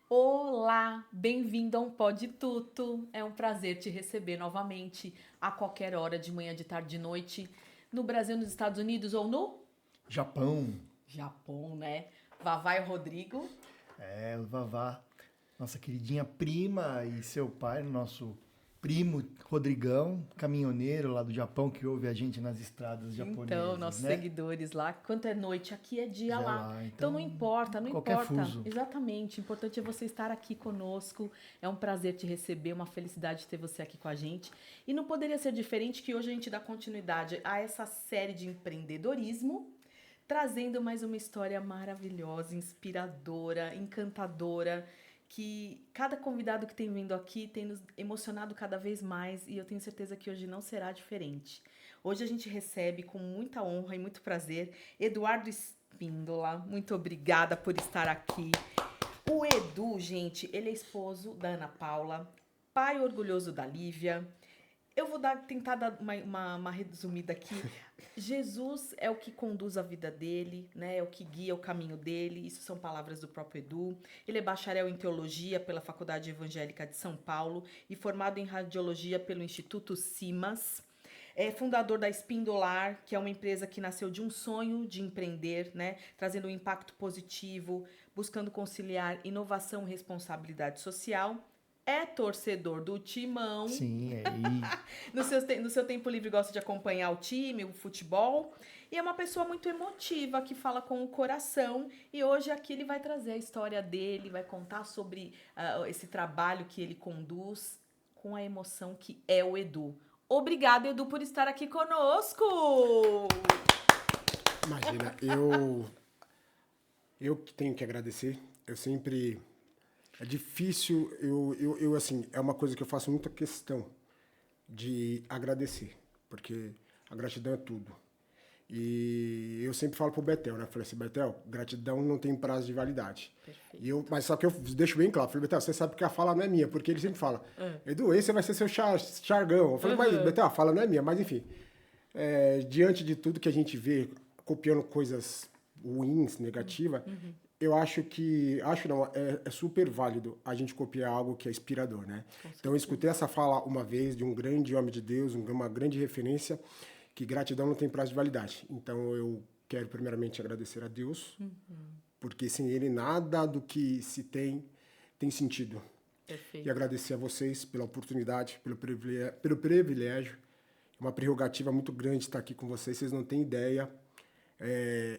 Olá, bem-vindo a um Pode Tudo. É um prazer te receber novamente a qualquer hora, de manhã, de tarde, de noite, no Brasil, nos Estados Unidos ou no Japão. Japão, né? Vavá e Rodrigo. É, o Vavá, nossa queridinha prima e seu pai, nosso primo Rodrigão, caminhoneiro lá do Japão, que ouve a gente nas estradas Então, japonesas, nossos né? seguidores lá, quanto é noite, aqui é dia Zé lá. lá, Então não então, importa, não qualquer importa. fuso. Exatamente, o importante é você estar aqui conosco. É um prazer te receber, uma felicidade ter você aqui com a gente. E não poderia ser diferente que hoje a gente dá continuidade a essa série de empreendedorismo, trazendo mais uma história maravilhosa, inspiradora, encantadora, que cada convidado que tem vindo aqui tem nos emocionado cada vez mais e eu tenho certeza que hoje não será diferente. Hoje a gente recebe com muita honra e muito prazer Eduardo Espíndola. Muito obrigada por estar aqui. O Edu, gente, ele é esposo da Ana Paula, pai orgulhoso da Lívia. Eu vou tentar dar uma resumida aqui. Jesus é o que conduz a vida dele, né? É o que guia o caminho dele. Isso são palavras do próprio Edu. Ele é bacharel em teologia pela Faculdade Evangélica de São Paulo e formado em radiologia pelo Instituto Simas. É fundador da Espindolar, que é uma empresa que nasceu de um sonho de empreender, né? Trazendo um impacto positivo, buscando conciliar inovação e responsabilidade social. É torcedor do Timão. Sim, aí. No seu tempo livre gosta de acompanhar o time, o futebol. E é uma pessoa muito emotiva, que fala com o coração. E hoje aqui ele vai trazer a história dele, vai contar sobre esse trabalho que ele conduz com a emoção que é o Edu. Obrigada, Edu, por estar aqui conosco! Imagina, eu que tenho que agradecer. Eu sempre. É difícil, assim, é uma coisa que eu faço muita questão de agradecer, porque a gratidão é tudo. E eu sempre falo pro Betel, né? Eu falei assim, Betel, gratidão não tem prazo de validade. Perfeito. Mas só que eu deixo bem claro, eu falei, Betel, você sabe que a fala não é minha, porque ele sempre fala, Edu, esse vai ser seu jargão. Eu falei, mas Betel, a fala não é minha, mas enfim. Diante de tudo que a gente vê copiando coisas ruins, negativas, eu acho que. Acho não, é super válido a gente copiar algo que é inspirador, né? Então eu escutei essa fala uma vez de um grande homem de Deus, uma grande referência, que gratidão não tem prazo de validade. Então eu quero primeiramente agradecer a Deus, porque sem Ele nada do que se tem sentido. E Perfeito. agradecer a vocês pela oportunidade, pelo privilégio. É uma prerrogativa muito grande estar aqui com vocês não têm ideia.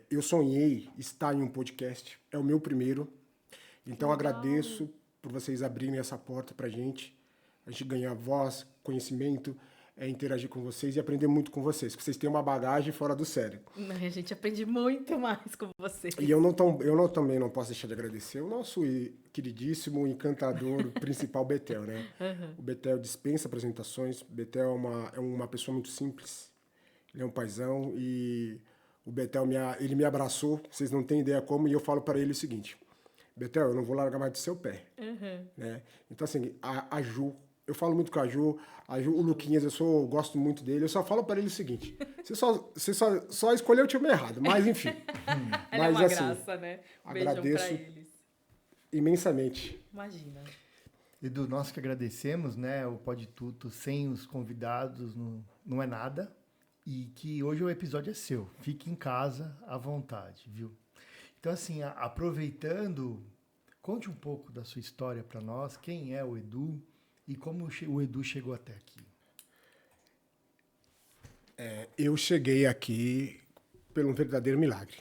Eu sonhei estar em um podcast, é o meu primeiro. Então agradeço por vocês abrirem essa porta para a gente ganhar voz, conhecimento, interagir com vocês e aprender muito com vocês, porque vocês têm uma bagagem fora do sério. A gente aprende muito mais com vocês. E também não posso deixar de agradecer o nosso queridíssimo, encantador principal Betel, né? O Betel dispensa apresentações, o Betel é uma pessoa muito simples, ele é um paizão e o Betel ele me abraçou, vocês não têm ideia como, e eu falo para ele o seguinte, Betel, eu não vou largar mais do seu pé. Né? Então, assim, a Ju, eu falo muito com a Ju, o Luquinhas, eu gosto muito dele, eu só falo para ele o seguinte, você só escolheu o time errado, mas enfim. Ela é Mas uma assim, graça, né? Um beijão pra agradeço eles. imensamente. Imagina. Edu, nós que agradecemos, né? O Pode Tudo sem os convidados não é nada. E que hoje o episódio é seu. Fique em casa à vontade, viu? Então, assim, aproveitando, conte um pouco da sua história para nós. Quem é o Edu e como o Edu chegou até aqui. Eu cheguei aqui pelo um verdadeiro milagre.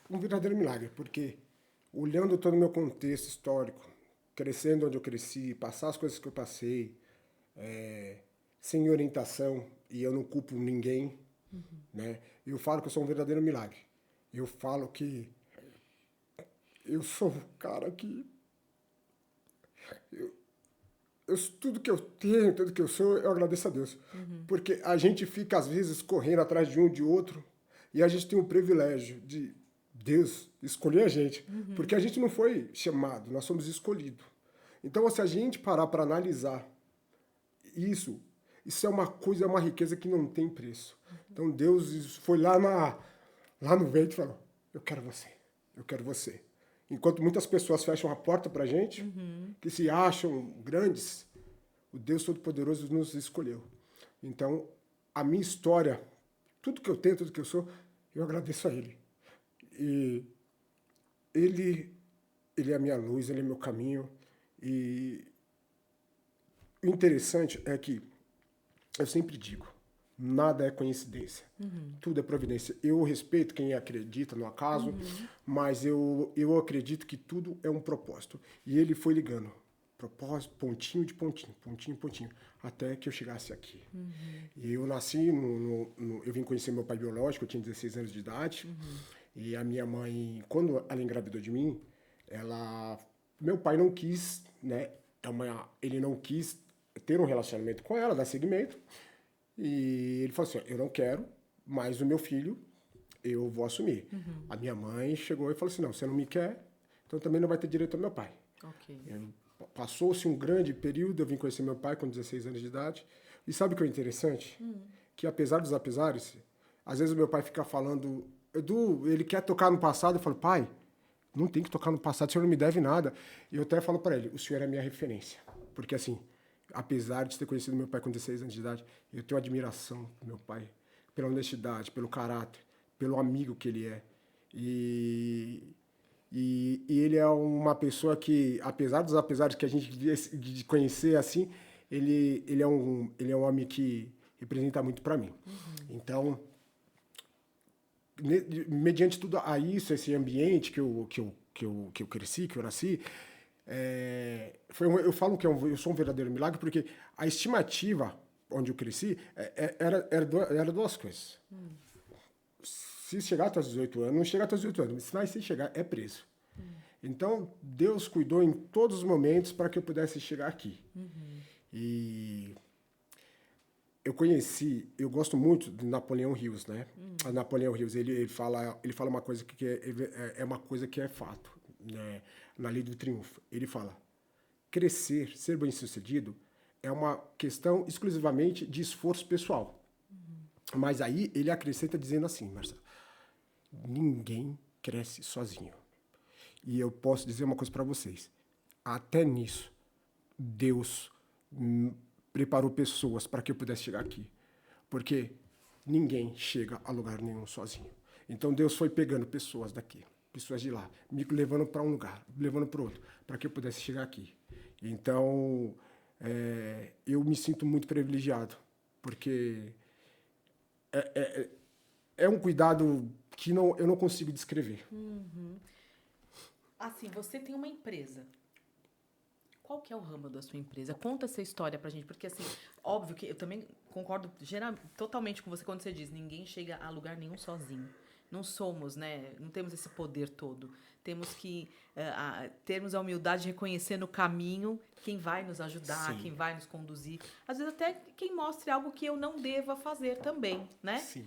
Um verdadeiro milagre, porque olhando todo o meu contexto histórico, crescendo onde eu cresci, passar as coisas que eu passei, sem orientação, e eu não culpo ninguém, né? Eu falo que eu sou um verdadeiro milagre. Eu falo que eu sou um cara que tudo que eu tenho, tudo que eu sou, eu agradeço a Deus. Porque a gente fica, às vezes, correndo atrás de um de outro, e a gente tem o privilégio de Deus escolher a gente. Porque a gente não foi chamado, nós somos escolhidos. Então, se a gente parar para analisar isso é uma coisa, é uma riqueza que não tem preço. Então, Deus foi lá no vento e falou, eu quero você, eu quero você. Enquanto muitas pessoas fecham a porta pra gente, que se acham grandes, o Deus Todo-Poderoso nos escolheu. Então, a minha história, tudo que eu tenho, tudo que eu sou, eu agradeço a Ele. E Ele é a minha luz, Ele é meu caminho. E o interessante é que eu sempre digo, nada é coincidência. Tudo é providência. Eu respeito quem acredita no acaso, mas eu acredito que tudo é um propósito. E ele foi ligando. Propósito, pontinho de pontinho, pontinho, pontinho, até que eu chegasse aqui. E eu nasci, eu vim conhecer meu pai biológico, eu tinha 16 anos de idade. E a minha mãe, quando ela engravidou de mim, meu pai não quis, né? Ele não quis ter um relacionamento com ela, dar seguimento. E ele falou assim, eu não quero, mas o meu filho eu vou assumir. A minha mãe chegou e falou assim, não, você não me quer, então também não vai ter direito ao meu pai. Ok. Passou-se um grande período, eu vim conhecer meu pai com 16 anos de idade. E sabe o que é interessante? Que apesar dos apesares, às vezes o meu pai fica falando, Edu, ele quer tocar no passado. Eu falo, pai, não tem que tocar no passado, o senhor não me deve nada. E eu até falo para ele, o senhor é a minha referência. Porque assim, apesar de ter conhecido meu pai com 16 anos de idade, eu tenho admiração do meu pai, pela honestidade, pelo caráter, pelo amigo que ele é. E ele é uma pessoa que, apesar dos apesares que a gente de conhecer assim, ele é um homem que representa muito para mim. Então, mediante tudo a isso, esse ambiente que eu cresci, que eu nasci, eu falo que eu sou um verdadeiro milagre, porque a estimativa onde eu cresci era duas coisas. Se chegar até os 18 anos, não chegar até os 18 anos, mas se chegar, é preso. Então, Deus cuidou em todos os momentos para que eu pudesse chegar aqui. E eu gosto muito de Napoleão Hills, né? Napoleão Hills, ele fala uma coisa que é uma coisa que é fato, né? Na Lei do Triunfo. Ele fala, crescer, ser bem-sucedido, é uma questão exclusivamente de esforço pessoal. Mas aí ele acrescenta dizendo assim, Marcelo, ninguém cresce sozinho. E eu posso dizer uma coisa para vocês, até nisso, Deus preparou pessoas para que eu pudesse chegar aqui. Porque ninguém chega a lugar nenhum sozinho. Então Deus foi pegando pessoas daqui, pessoas de lá, me levando para um lugar, me levando para outro, para que eu pudesse chegar aqui. Então, eu me sinto muito privilegiado, porque é um cuidado que eu não consigo descrever. Assim, você tem uma empresa. Qual que é o ramo da sua empresa? Conta essa história pra gente, porque assim, óbvio que eu também concordo totalmente com você quando você diz, ninguém chega a lugar nenhum sozinho. Não somos, né? Não temos esse poder todo. Temos que termos a humildade de reconhecer no caminho quem vai nos ajudar, Sim. quem vai nos conduzir. Às vezes até quem mostre algo que eu não deva fazer também, né? Sim.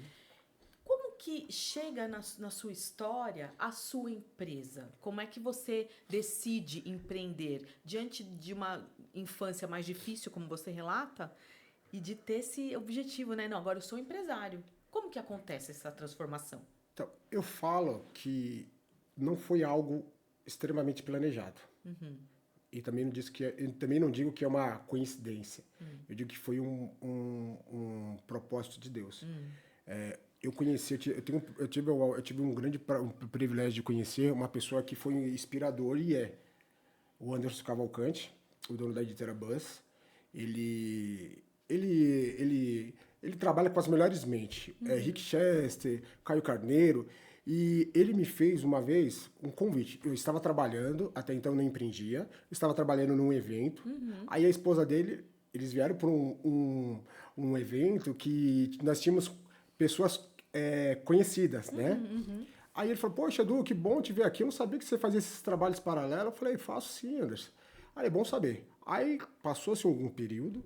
Como que chega na sua história a sua empresa? Como é que você decide empreender diante de uma infância mais difícil, como você relata, e de ter esse objetivo, né? Não, agora eu sou empresário. Como que acontece essa transformação? Então, eu falo que não foi algo extremamente planejado. E também não digo que é uma coincidência. Eu digo que foi um propósito de Deus. Eu tive um grande privilégio de conhecer uma pessoa que foi inspirador e é o Anderson Cavalcante, o dono da editora Buzz. Ele trabalha com as melhores mentes. Rick Chester, Caio Carneiro. E ele me fez uma vez um convite. Eu estava trabalhando, até então não empreendia, eu estava trabalhando num evento. Aí a esposa dele, eles vieram para um evento que nós tínhamos pessoas conhecidas, né? Aí ele falou, poxa, Edu, que bom te ver aqui. Eu não sabia que você fazia esses trabalhos paralelos. Eu falei, faço sim, Anderson. Aí é bom saber. Aí passou-se um período,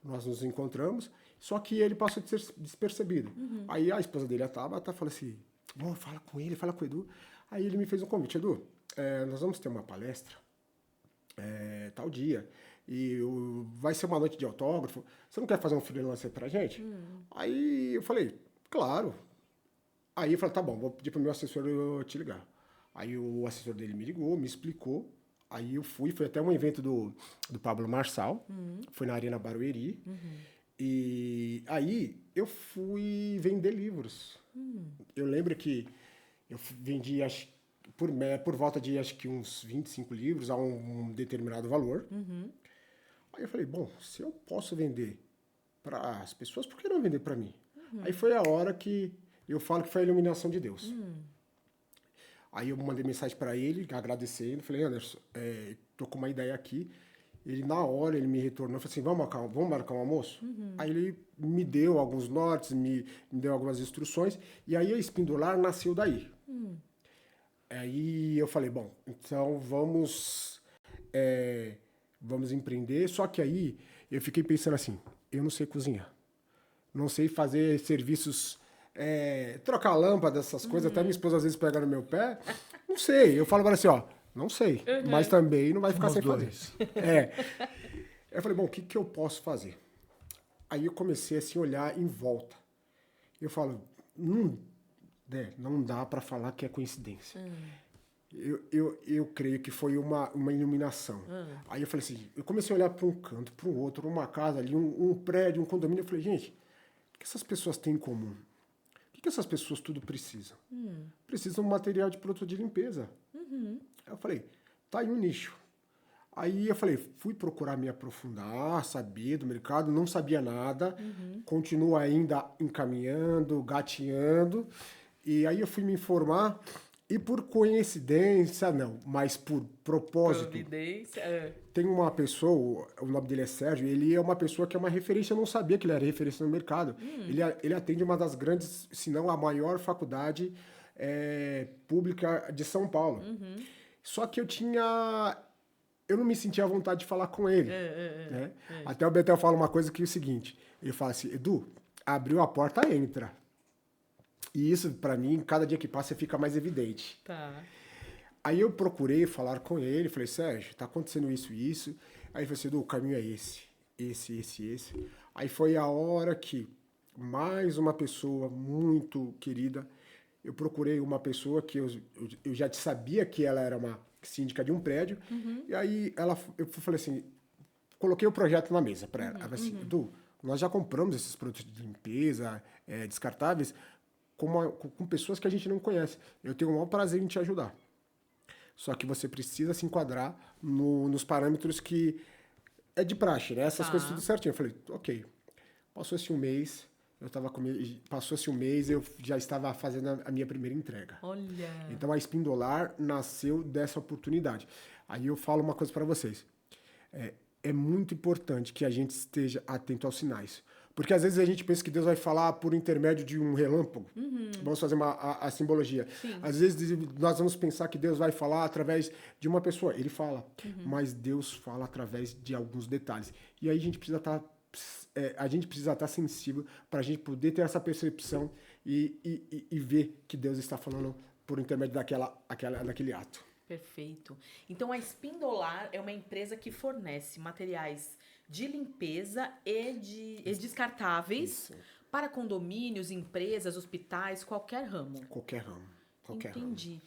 nós nos encontramos, só que ele passou de ser despercebido. Aí a esposa dele, a Tabata, falou assim, fala com ele, fala com o Edu. Aí ele me fez um convite, Edu, nós vamos ter uma palestra tal dia, e vai ser uma noite de autógrafo, você não quer fazer um freelancer pra gente? Aí eu falei, claro. Aí eu falei, tá bom, vou pedir pro meu assessor eu te ligar. Aí o assessor dele me ligou, me explicou. Aí eu fui até um evento do Pablo Marçal, foi na Arena Barueri. E aí eu fui vender livros. Eu lembro que eu vendi, acho, por volta de, acho que uns 25 livros a um determinado valor. Aí eu falei, bom, se eu posso vender para as pessoas, por que não vender para mim? Aí foi a hora que eu falo que foi a iluminação de Deus. Aí eu mandei mensagem para ele, agradecendo. Falei, Anderson, tô com uma ideia aqui. Ele, na hora, ele me retornou. Falei assim, vamos marcar um almoço? Aí ele me deu alguns nortes, me deu algumas instruções. E aí a Espindolar nasceu daí. Aí eu falei, bom, então vamos empreender. Só que aí eu fiquei pensando assim, eu não sei cozinhar. Não sei fazer serviços, trocar lâmpada, essas coisas. Até minha esposa às vezes pega no meu pé. Não sei. Eu falo para ela assim, ó, não sei. Mas também não vai ficar sem fazer. Eu falei, bom, o que eu posso fazer? Aí eu comecei assim, a olhar em volta. Eu falo, não dá para falar que é coincidência. Eu creio que foi uma iluminação. Aí eu falei assim, eu comecei a olhar para um canto, para o outro, uma casa ali, um prédio, um condomínio. Eu falei, gente, o que essas pessoas têm em comum? O que essas pessoas tudo precisam? Precisam de material de produto de limpeza. Aí eu falei, tá aí um nicho. Aí eu falei, fui procurar me aprofundar, saber do mercado, não sabia nada, continuo ainda encaminhando, gateando, e aí eu fui me informar, e por coincidência, não, mas por propósito, tem uma pessoa, o nome dele é Sérgio, ele é uma pessoa que é uma referência, eu não sabia que ele era referência no mercado. Ele atende uma das grandes, se não a maior faculdade pública de São Paulo. Só que eu não me sentia à vontade de falar com ele. Né? Até o Betel fala uma coisa que é o seguinte, ele fala assim, Edu, abriu a porta, entra. E isso, para mim, cada dia que passa, fica mais evidente. Tá. Aí eu procurei falar com ele, falei, Sérgio, tá acontecendo isso e isso. Aí ele falou assim, Edu, o caminho é esse. Aí foi a hora que mais uma pessoa muito querida, eu procurei uma pessoa que eu já sabia que ela era uma síndica de um prédio, e aí eu falei assim, coloquei o projeto na mesa para ela. Ela falou assim, Edu, nós já compramos esses produtos de limpeza, descartáveis, com pessoas que a gente não conhece. Eu tenho o maior prazer em te ajudar. Só que você precisa se enquadrar nos parâmetros que é de praxe, né? Essas coisas tudo certinho. Eu falei, ok. Passou-se um mês, eu já estava fazendo a minha primeira entrega. Olha! Então a Espindolar nasceu dessa oportunidade. Aí eu falo uma coisa para vocês. É muito importante que a gente esteja atento aos sinais. Porque às vezes a gente pensa que Deus vai falar por intermédio de um relâmpago. Vamos fazer a simbologia. Sim. Às vezes nós vamos pensar que Deus vai falar através de uma pessoa. Ele fala, mas Deus fala através de alguns detalhes. E aí a gente precisa estar sensível para a gente poder ter essa percepção e ver que Deus está falando por intermédio daquele ato. Perfeito. Então, a Espindolar é uma empresa que fornece materiais de limpeza e descartáveis para condomínios, empresas, hospitais, qualquer ramo. Qualquer ramo. Entendi.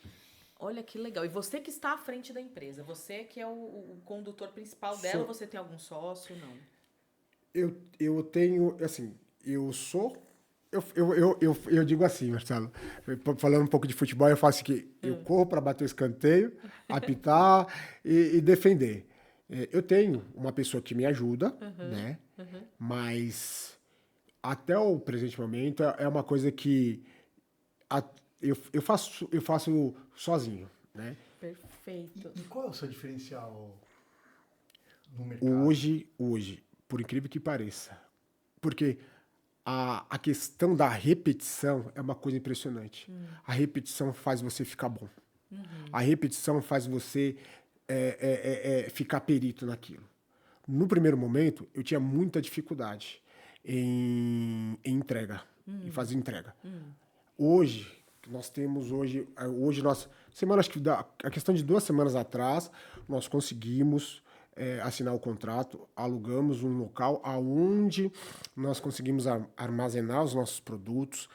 Olha que legal. E você que está à frente da empresa, você que é o condutor principal dela, você tem algum sócio? Não. Eu tenho, assim, eu digo assim, Marcelo, falando um pouco de futebol, eu faço que eu corro para bater o escanteio, apitar e defender. Eu tenho uma pessoa que me ajuda, né? Mas até o presente momento é uma coisa que eu faço sozinho, né? Perfeito. E qual é o seu diferencial no mercado? Hoje, por incrível que pareça, porque a questão da repetição é uma coisa impressionante. A repetição faz você ficar bom. A repetição faz você ficar perito naquilo. No primeiro momento, eu tinha muita dificuldade em entrega, em fazer entrega. Hoje, acho que a questão de 2 semanas atrás, nós conseguimos assinar o contrato, alugamos um local aonde nós conseguimos armazenar os nossos produtos,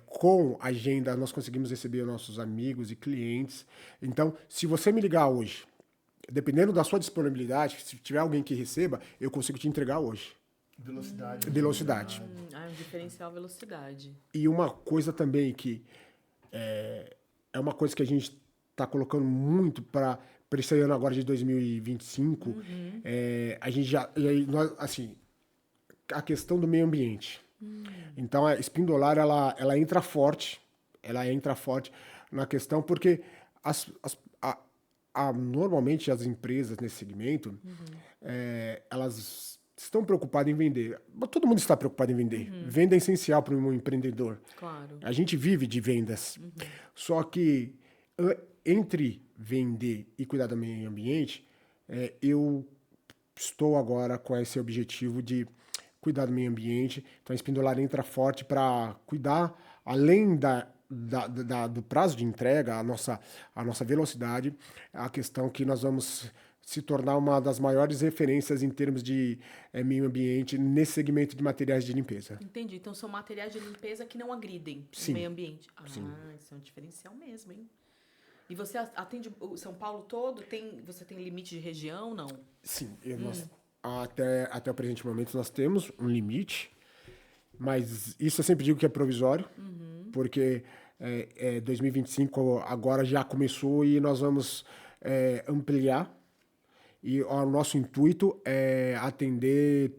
Com a agenda, nós conseguimos receber nossos amigos e clientes. Então, se você me ligar hoje, dependendo da sua disponibilidade, se tiver alguém que receba, eu consigo te entregar hoje. Velocidade. Velocidade. Um diferencial velocidade. E uma coisa também que é uma coisa que a gente está colocando muito para esse ano agora de 2025, a gente já, assim, a questão do meio ambiente. Então, a Espindolar, ela entra forte na questão, porque normalmente as empresas nesse segmento, elas estão preocupadas em vender. Todo mundo está preocupado em vender. Venda é essencial para um empreendedor. Claro. A gente vive de vendas. Só que entre vender e cuidar do meio ambiente, eu estou agora com esse objetivo de cuidar do meio ambiente. Então, a Espindolar entra forte para cuidar, além do prazo de entrega, a nossa velocidade, a questão que nós vamos se tornar uma das maiores referências em termos de meio ambiente nesse segmento de materiais de limpeza. Entendi. Então, são materiais de limpeza que não agridem Sim. o meio ambiente. Sim. Isso é um diferencial mesmo, hein? E você atende o São Paulo todo? Você tem limite de região, não? Sim. Até o presente momento nós temos um limite, mas isso eu sempre digo que é provisório, porque 2025 agora já começou e nós vamos ampliar. E o nosso intuito é atender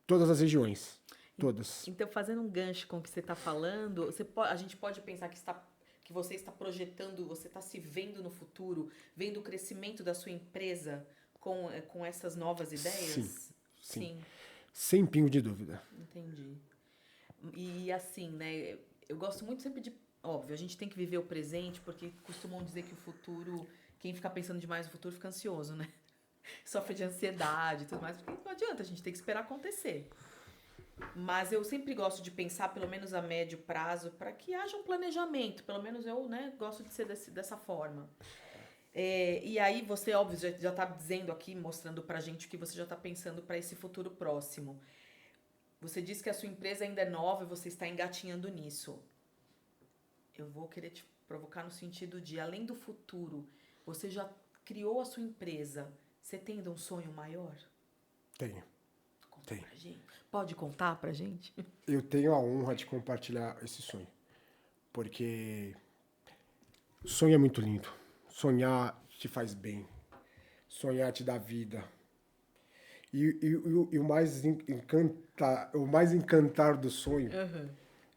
todas as regiões. Todas. Então, fazendo um gancho com o que você está falando, a gente pode pensar que você está projetando, você está se vendo no futuro, vendo o crescimento da sua empresa com essas novas ideias? Sim. Sem pingo de dúvida. Entendi. E assim, né, eu gosto muito sempre de... Óbvio, a gente tem que viver o presente, porque costumam dizer que o futuro... Quem fica pensando demais no futuro fica ansioso, né? Sofre de ansiedade e tudo mais, porque não adianta, a gente tem que esperar acontecer. Mas eu sempre gosto de pensar, pelo menos a médio prazo, para que haja um planejamento. Pelo menos eu, né, gosto de ser dessa forma. E aí você, óbvio, já está dizendo aqui, mostrando pra gente o que você já está pensando para esse futuro próximo. Você disse que a sua empresa ainda é nova e você está engatinhando nisso. Eu vou querer te provocar no sentido de, além do futuro, você já criou a sua empresa, você tem ainda um sonho maior? Tenho. Conta pra gente. Pode contar pra gente? Eu tenho a honra de compartilhar esse sonho, porque sonho é muito lindo. Sonhar te faz bem. Sonhar te dá vida. E o mais encantar do sonho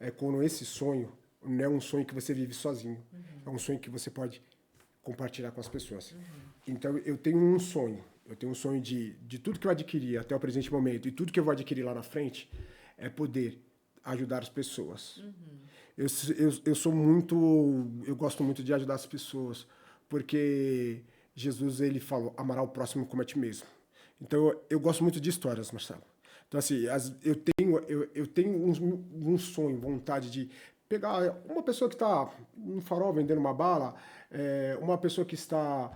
é quando esse sonho não é um sonho que você vive sozinho. É um sonho que você pode compartilhar com as pessoas. Então, eu tenho um sonho. Eu tenho um sonho de tudo que eu adquiri até o presente momento e tudo que eu vou adquirir lá na frente é poder ajudar as pessoas. Eu gosto muito de ajudar as pessoas, porque Jesus, ele falou, amará o próximo como a ti mesmo. Então, eu gosto muito de histórias, Marcelo. Então, assim, eu tenho um sonho, vontade de pegar uma pessoa que está no farol vendendo uma bala, uma pessoa que está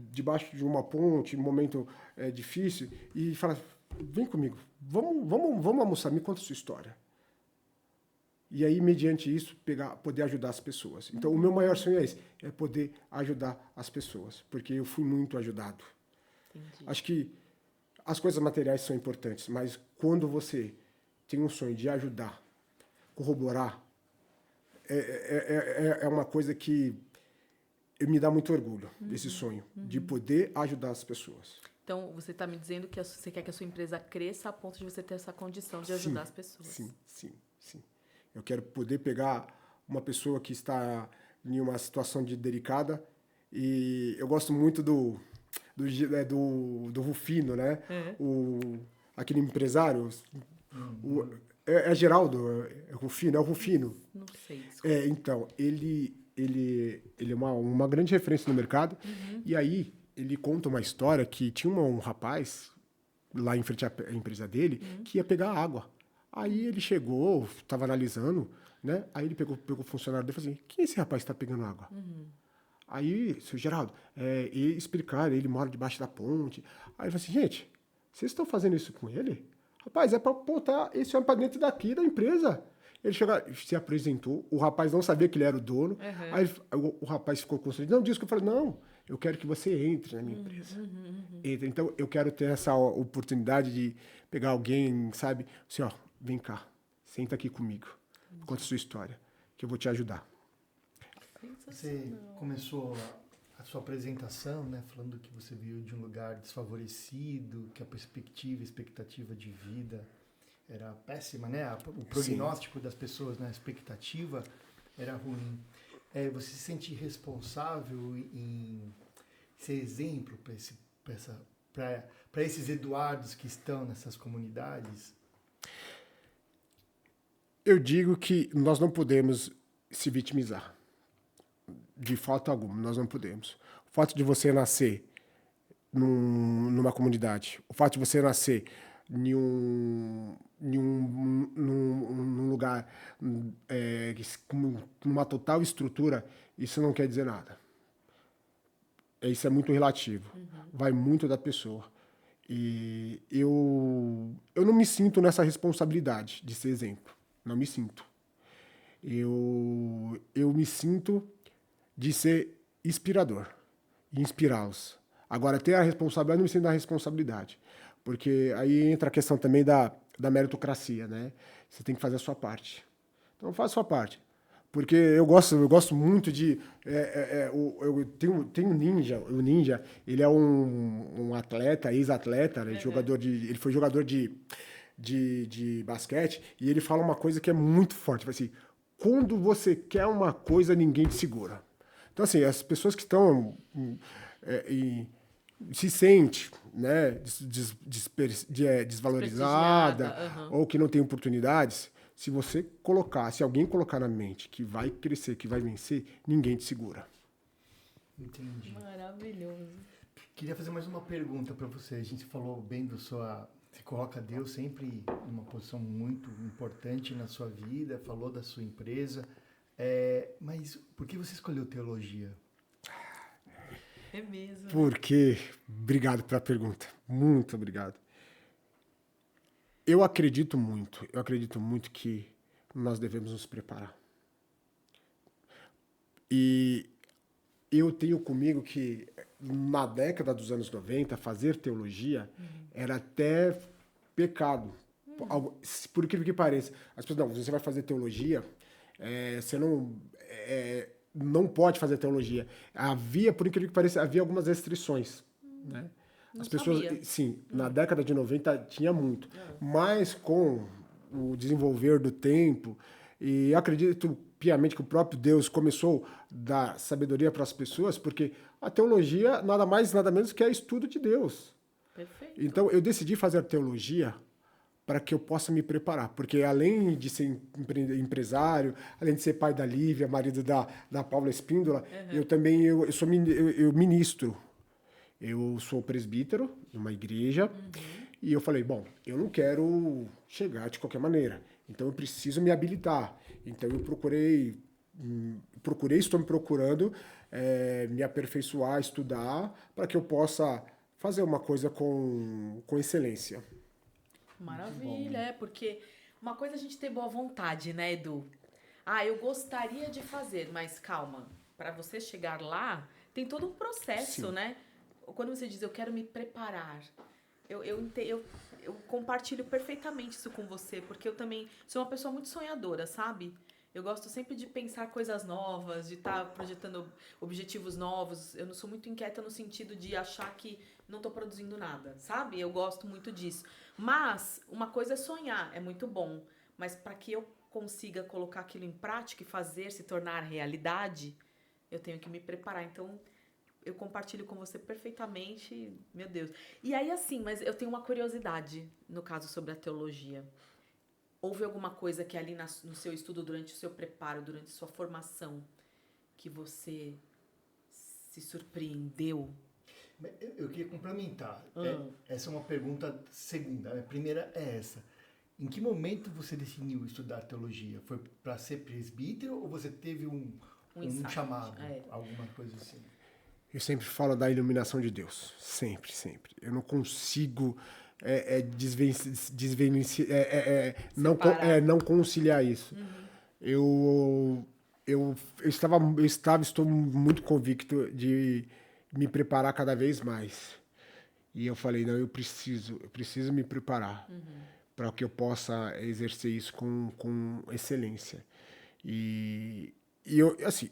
debaixo de uma ponte, um momento difícil, e falar, vem comigo, vamos almoçar, me conta a sua história. E aí, mediante isso, poder ajudar as pessoas. Então, o meu maior sonho é esse, é poder ajudar as pessoas, porque eu fui muito ajudado. Entendi. Acho que as coisas materiais são importantes, mas quando você tem um sonho de ajudar, corroborar, é uma coisa que me dá muito orgulho, desse sonho, de poder ajudar as pessoas. Então, você está me dizendo que você quer que a sua empresa cresça a ponto de você ter essa condição de ajudar as pessoas. Sim. Eu quero poder pegar uma pessoa que está em uma situação delicada, e eu gosto muito do Rufino, né? Aquele empresário, é Geraldo, é Rufino. Não sei, desculpa. Então, ele é uma grande referência no mercado, e aí ele conta uma história que tinha um rapaz lá em frente à empresa dele que ia pegar água. Aí ele chegou, estava analisando, né? Aí ele pegou o funcionário dele e falou assim, quem é esse rapaz que está pegando água? Aí, seu Geraldo, ele explicar, ele mora debaixo da ponte. Aí ele falou assim, gente, vocês estão fazendo isso com ele? Rapaz, é para botar esse homem para dentro daqui da empresa. Ele chegou, se apresentou, o rapaz não sabia que ele era o dono. Aí o rapaz ficou constrangido. Não, disse que eu falei, não, eu quero que você entre na minha empresa. Entre. Então, eu quero ter essa oportunidade de pegar alguém, sabe? Assim, ó, vem cá, senta aqui comigo, conta a sua história, que eu vou te ajudar. Você começou a sua apresentação, né, falando que você veio de um lugar desfavorecido, que a perspectiva, expectativa de vida era péssima, né? O prognóstico das pessoas, né, a expectativa era ruim. Você se sente responsável em ser exemplo para esses Eduardos que estão nessas comunidades? Eu digo que nós não podemos se vitimizar. De fato alguma, nós não podemos. O fato de você nascer numa comunidade, o fato de você nascer num lugar com uma total estrutura, isso não quer dizer nada. Isso é muito relativo. Vai muito da pessoa. E eu não me sinto nessa responsabilidade de ser exemplo. Não me sinto. Eu me sinto de ser inspirador e inspirá-los. Agora, ter a responsabilidade, não me sinto na responsabilidade. Porque aí entra a questão também da meritocracia, né? Você tem que fazer a sua parte. Então, faça a sua parte. Porque eu gosto muito de... eu tenho um ninja. O ninja, ele é um atleta, ex-atleta, né? Ele foi jogador de basquete, e ele fala uma coisa que é muito forte. Assim, quando você quer uma coisa, ninguém te segura. Então, assim, as pessoas que estão se sente, né, desvalorizada ou que não tem oportunidades, se alguém colocar na mente que vai crescer, que vai vencer, ninguém te segura. Entendi. Maravilhoso. Queria fazer mais uma pergunta para você. A gente falou bem você coloca Deus sempre numa posição muito importante na sua vida, falou da sua empresa. Mas por que você escolheu teologia? É mesmo. Porque, obrigado pela pergunta, muito obrigado. Eu acredito muito que nós devemos nos preparar. E eu tenho comigo que na década dos anos 90, fazer teologia era até pecado. Por incrível que pareça. As pessoas, não, você vai fazer teologia, você não pode fazer teologia. Por incrível que pareça, havia algumas restrições, né? As pessoas, sim, na década de 90 tinha muito, mas com o desenvolver do tempo, e eu acredito piamente que o próprio Deus começou a dar sabedoria para as pessoas, porque a teologia nada mais, nada menos que é estudo de Deus. Perfeito. Então, eu decidi fazer teologia para que eu possa me preparar. Porque além de ser empresário, além de ser pai da Lívia, marido da Paula Espíndola, eu também eu ministro. Eu sou presbítero de uma igreja e eu falei, bom, eu não quero chegar de qualquer maneira. Então, eu preciso me habilitar. Então, eu estou me procurando me aperfeiçoar, estudar, para que eu possa fazer uma coisa com excelência. Maravilha, porque uma coisa é a gente ter boa vontade, né, Edu? Eu gostaria de fazer, mas calma, para você chegar lá, tem todo um processo, né? Quando você diz, eu quero me preparar, eu compartilho perfeitamente isso com você, porque eu também sou uma pessoa muito sonhadora, sabe? Eu gosto sempre de pensar coisas novas, de estar projetando objetivos novos. Eu não sou muito inquieta no sentido de achar que não estou produzindo nada, sabe? Eu gosto muito disso. Mas uma coisa é sonhar, é muito bom. Mas para que eu consiga colocar aquilo em prática e fazer se tornar realidade, eu tenho que me preparar. Então, eu compartilho com você perfeitamente, meu Deus. E aí, assim, mas eu tenho uma curiosidade, no caso, sobre a teologia. Houve alguma coisa que ali no seu estudo, durante o seu preparo, durante sua formação, que você se surpreendeu? Eu queria complementar. Essa é uma pergunta segunda. A primeira é essa. Em que momento você decidiu estudar teologia? Foi para ser presbítero ou você teve um chamado? Alguma coisa assim? Eu sempre falo da iluminação de Deus. Sempre, sempre. Eu não consigo não conciliar isso. Estou muito convicto de me preparar cada vez mais. E eu falei, não, eu preciso me preparar para que eu possa exercer isso com excelência. E eu, assim,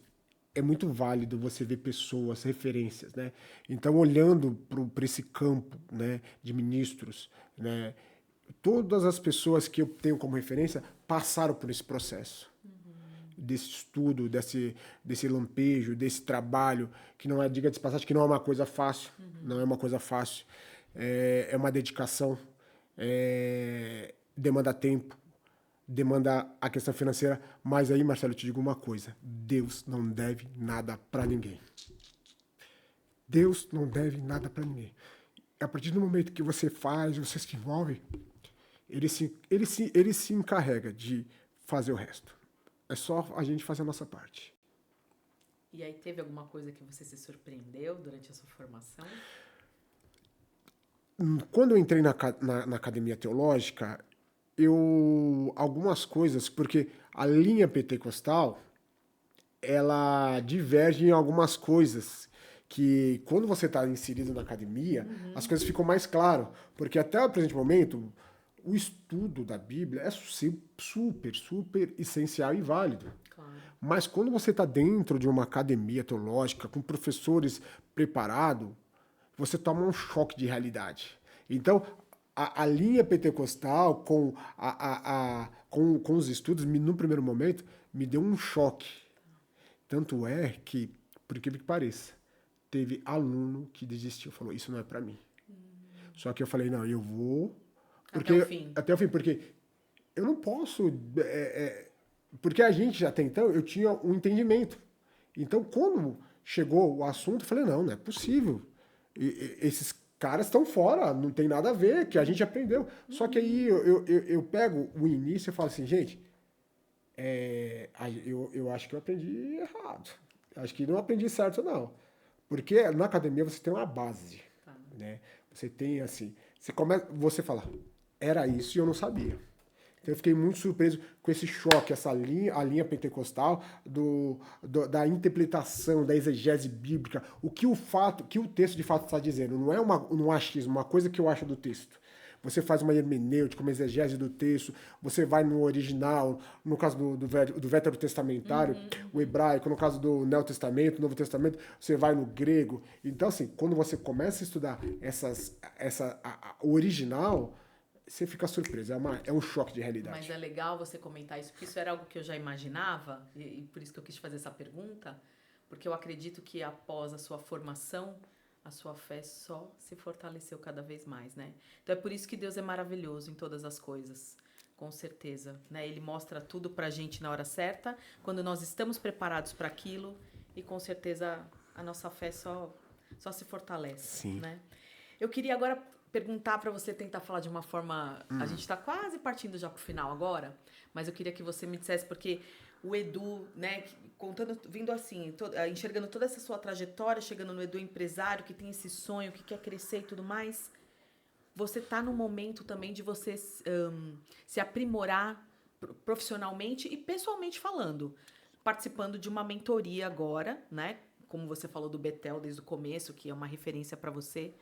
é muito válido você ver pessoas, referências, né? Então, olhando para esse campo, né, de ministros, né, todas as pessoas que eu tenho como referência passaram por esse processo. Desse estudo, desse lampejo, desse trabalho, que não é, diga de passagem, que não é uma coisa fácil, não é uma coisa fácil, é uma dedicação, demanda tempo, demanda a questão financeira, mas aí, Marcelo, eu te digo uma coisa, Deus não deve nada para ninguém. Deus não deve nada para ninguém. A partir do momento que você faz, você se envolve, ele se encarrega de fazer o resto. É só a gente fazer a nossa parte. E aí teve alguma coisa que você se surpreendeu durante a sua formação? Quando eu entrei na academia teológica, algumas coisas, porque a linha pentecostal, ela diverge em algumas coisas, que quando você está inserido na academia, as coisas ficam mais claras. Porque até o presente momento, o estudo da Bíblia é super, super essencial e válido. Claro. Mas quando você está dentro de uma academia teológica, com professores preparados, você toma um choque de realidade. Então, a linha pentecostal com os estudos, no primeiro momento, me deu um choque. Tanto é que, por incrível que pareça, teve aluno que desistiu, falou, isso não é para mim. Só que eu falei, não, eu vou... Até o fim, porque eu não posso... porque a gente, até então, eu tinha um entendimento. Então, quando chegou o assunto, eu falei, não é possível. Esses caras estão fora, não tem nada a ver, que a gente aprendeu. Só que aí eu pego o início e falo assim, gente, eu acho que eu aprendi errado. Acho que não aprendi certo, não. Porque na academia você tem uma base. Tá. Né? Você tem, assim... Você fala, era isso e eu não sabia. Então eu fiquei muito surpreso com esse choque, a linha pentecostal, da interpretação, da exegese bíblica, o que o texto de fato está dizendo. Não é um achismo, uma coisa que eu acho do texto. Você faz uma hermenêutica, uma exegese do texto, você vai no original, no caso do veterotestamentário, o hebraico, no caso do Neotestamento, Novo Testamento, você vai no grego. Então, assim, quando você começa a estudar o original, você fica surpreso, é um choque de realidade. Mas é legal você comentar isso, porque isso era algo que eu já imaginava, e por isso que eu quis fazer essa pergunta, porque eu acredito que após a sua formação, a sua fé só se fortaleceu cada vez mais, né? Então é por isso que Deus é maravilhoso em todas as coisas, com certeza, né? Ele mostra tudo pra gente na hora certa, quando nós estamos preparados para aquilo, e com certeza a nossa fé só se fortalece. Sim. Né? Eu queria agora perguntar para você tentar falar de uma forma... A gente está quase partindo já pro final agora, mas eu queria que você me dissesse, porque o Edu, né, vindo assim, enxergando toda essa sua trajetória, chegando no Edu empresário, que tem esse sonho, que quer crescer e tudo mais, você está no momento também de você se aprimorar profissionalmente e pessoalmente falando, participando de uma mentoria agora, né, como você falou do Betel desde o começo, que é uma referência para você.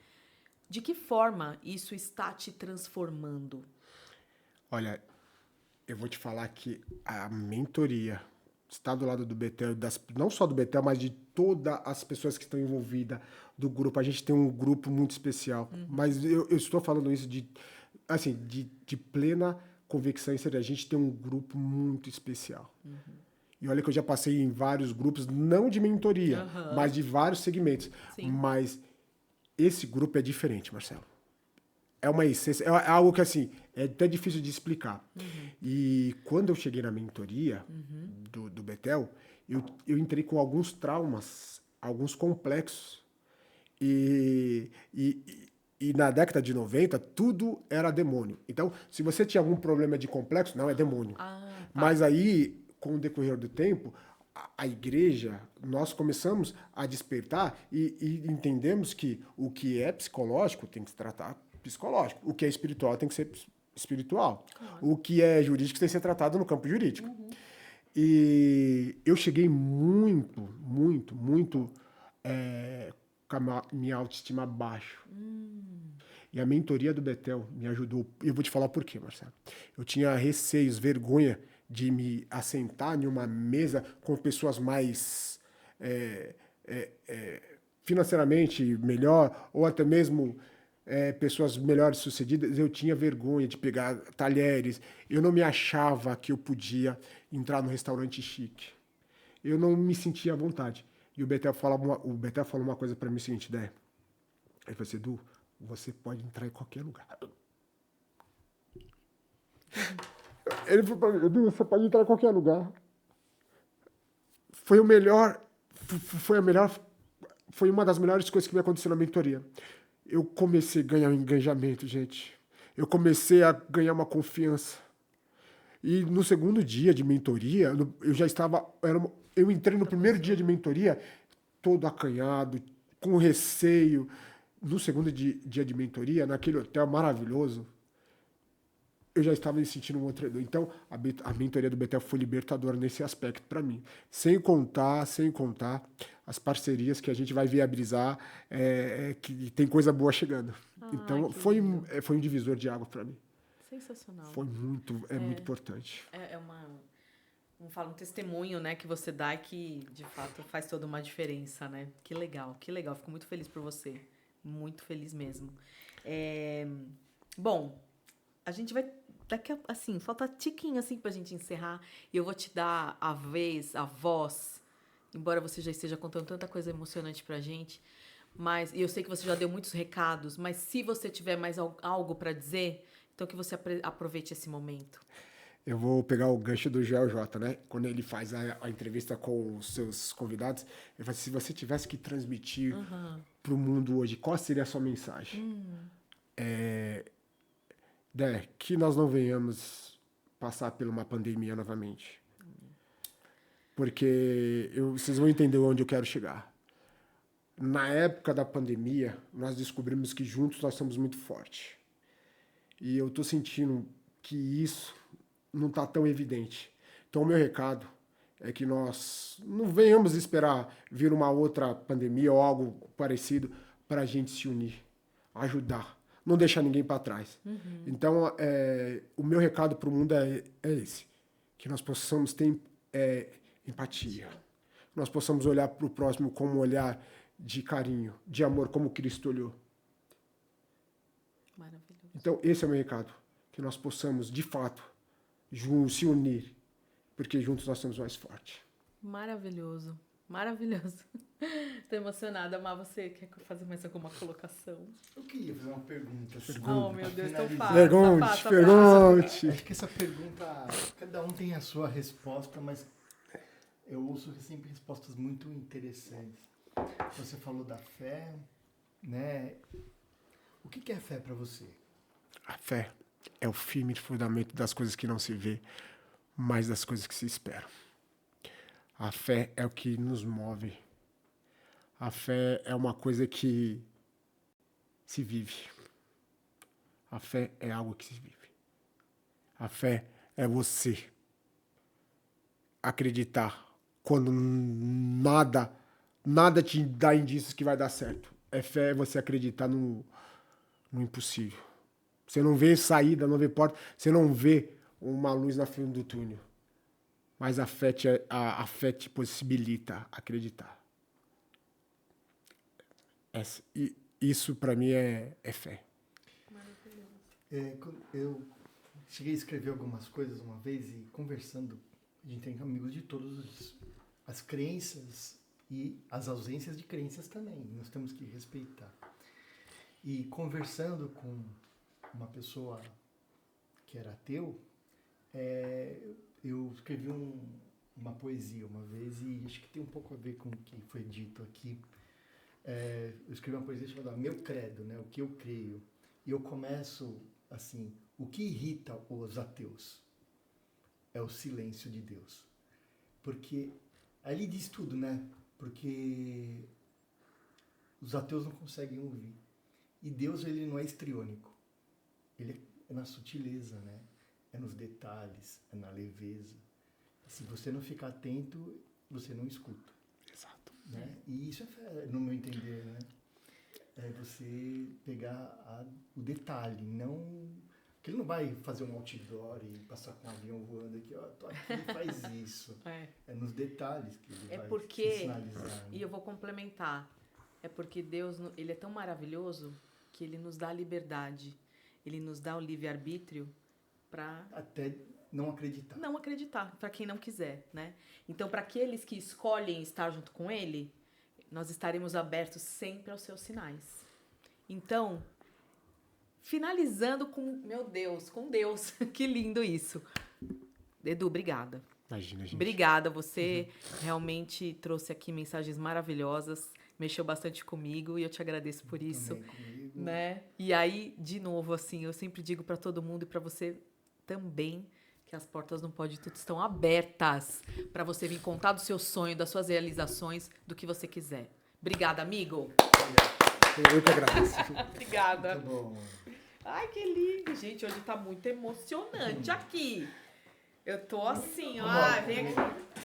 De que forma isso está te transformando? Olha, eu vou te falar que a mentoria está do lado do Betel, não só do Betel, mas de todas as pessoas que estão envolvidas do grupo. A gente tem um grupo muito especial. Mas eu estou falando isso de plena convicção e seriedade. A gente tem um grupo muito especial. E olha que eu já passei em vários grupos, não de mentoria, mas de vários segmentos. Sim. Mas esse grupo é diferente, Marcelo. É uma essência, é algo que, assim, é até difícil de explicar. E quando eu cheguei na mentoria do Betel, eu entrei com alguns traumas, alguns complexos. E na década de 90, tudo era demônio. Então, se você tinha algum problema de complexo, não, é demônio. Tá. Mas aí, com o decorrer do tempo, a igreja, nós começamos a despertar e entendemos que o que é psicológico tem que se tratar psicológico. O que é espiritual tem que ser espiritual. Claro. O que é jurídico tem que ser tratado no campo jurídico. E eu cheguei muito com a minha autoestima abaixo. E a mentoria do Bethel me ajudou. Eu vou te falar por quê, Marcelo. Eu tinha receios, vergonha de me assentar em uma mesa com pessoas mais financeiramente melhor, ou até mesmo pessoas melhores sucedidas. Eu tinha vergonha de pegar talheres. Eu não me achava que eu podia entrar no restaurante chique. Eu não me sentia à vontade. E o Bethel falou uma coisa para mim, a seguinte ideia. Ele falou assim, Edu, você pode entrar em qualquer lugar. Ele falou para mim, Edu, você pode entrar em qualquer lugar. Foi uma das melhores coisas que me aconteceu na mentoria. Eu comecei a ganhar um engajamento, gente. Eu comecei a ganhar uma confiança. E no segundo dia de mentoria, eu entrei no primeiro dia de mentoria todo acanhado, com receio. No segundo dia de mentoria, naquele hotel maravilhoso, eu já estava me sentindo um outro Edu. Então, a mentoria do Bethel foi libertadora nesse aspecto para mim. Sem contar as parcerias que a gente vai viabilizar, que tem coisa boa chegando. Então, foi um divisor de água para mim. Sensacional. Foi muito importante. Um testemunho, né, que você dá e que, de fato, faz toda uma diferença, né? Que legal. Fico muito feliz por você. Muito feliz mesmo. Bom, a gente vai... Daqui a, assim, falta tiquinho, assim, pra gente encerrar. E eu vou te dar a voz, embora você já esteja contando tanta coisa emocionante pra gente. Mas, e eu sei que você já deu muitos recados, mas se você tiver mais algo pra dizer, então que você aproveite esse momento. Eu vou pegar o gancho do GeoJ, né? Quando ele faz a entrevista com os seus convidados, ele fala assim, se você tivesse que transmitir para o mundo hoje, qual seria a sua mensagem? Que nós não venhamos passar por uma pandemia novamente. Porque vocês vão entender onde eu quero chegar. Na época da pandemia, nós descobrimos que juntos nós somos muito fortes. E eu estou sentindo que isso não está tão evidente. Então, o meu recado é que nós não venhamos esperar vir uma outra pandemia ou algo parecido para a gente se unir, ajudar, não deixar ninguém para trás. Então, o meu recado para o mundo é esse, que nós possamos ter empatia, nós possamos olhar para o próximo com um olhar de carinho, de amor, como Cristo olhou. Maravilhoso. Então, esse é o meu recado, que nós possamos, de fato, se unir, porque juntos nós somos mais fortes. Maravilhoso. Tô emocionada. Mas você quer fazer mais alguma colocação? Eu queria fazer uma pergunta. Oh, meu Deus, então faça. Pergunte. Acho que essa pergunta, cada um tem a sua resposta, mas eu ouço sempre respostas muito interessantes. Você falou da fé, né? O que é fé para você? A fé é o firme fundamento das coisas que não se vê, mas das coisas que se esperam. A fé é o que nos move. A fé é uma coisa que se vive. A fé é algo que se vive. A fé é você acreditar quando nada te dá indícios que vai dar certo. Fé é você acreditar no impossível. Você não vê saída, não vê porta, você não vê uma luz na frente do túnel. Mas a fé te possibilita acreditar. Isso para mim é fé. Eu cheguei a escrever algumas coisas uma vez e conversando, a gente tem amigos de todas as crenças e as ausências de crenças também. Nós temos que respeitar. E conversando com uma pessoa que era ateu, eu escrevi uma poesia uma vez e acho que tem um pouco a ver com o que foi dito aqui. Eu escrevi uma poesia chamada Meu Credo, né? O que eu creio. E eu começo assim, o que irrita os ateus é o silêncio de Deus. Porque aí ele diz tudo, né? Porque os ateus não conseguem ouvir. E Deus, ele não é histriônico. ele é na sutileza, né? É nos detalhes, é na leveza. Se você não ficar atento, você não escuta. Exato. Né? E isso é fé, no meu entender, né? É você pegar o detalhe, não... Porque ele não vai fazer um outdoor e passar com um avião voando aqui, ó, tô aqui, faz isso. É nos detalhes que ele vai te sinalizar. Né? E eu vou complementar, é porque Deus, ele é tão maravilhoso que ele nos dá a liberdade, ele nos dá o livre-arbítrio para... Até não acreditar. Não acreditar, para quem não quiser, né? Então, para aqueles que escolhem estar junto com ele, nós estaremos abertos sempre aos seus sinais. Então... Finalizando com, meu Deus, com Deus. Que lindo isso. Edu, obrigada. Imagina, gente. Obrigada, você realmente trouxe aqui mensagens maravilhosas, mexeu bastante comigo e eu te agradeço por isso. Comigo. Né? E aí, de novo, assim, eu sempre digo para todo mundo e para você também que as portas do Pode Tudo estão abertas para você vir contar do seu sonho, das suas realizações, do que você quiser. Obrigada, amigo. Eu que agradeço. Obrigada. Muito bom. Ai, que lindo. Gente, hoje tá muito emocionante aqui. Eu tô assim, ó. Vem aqui.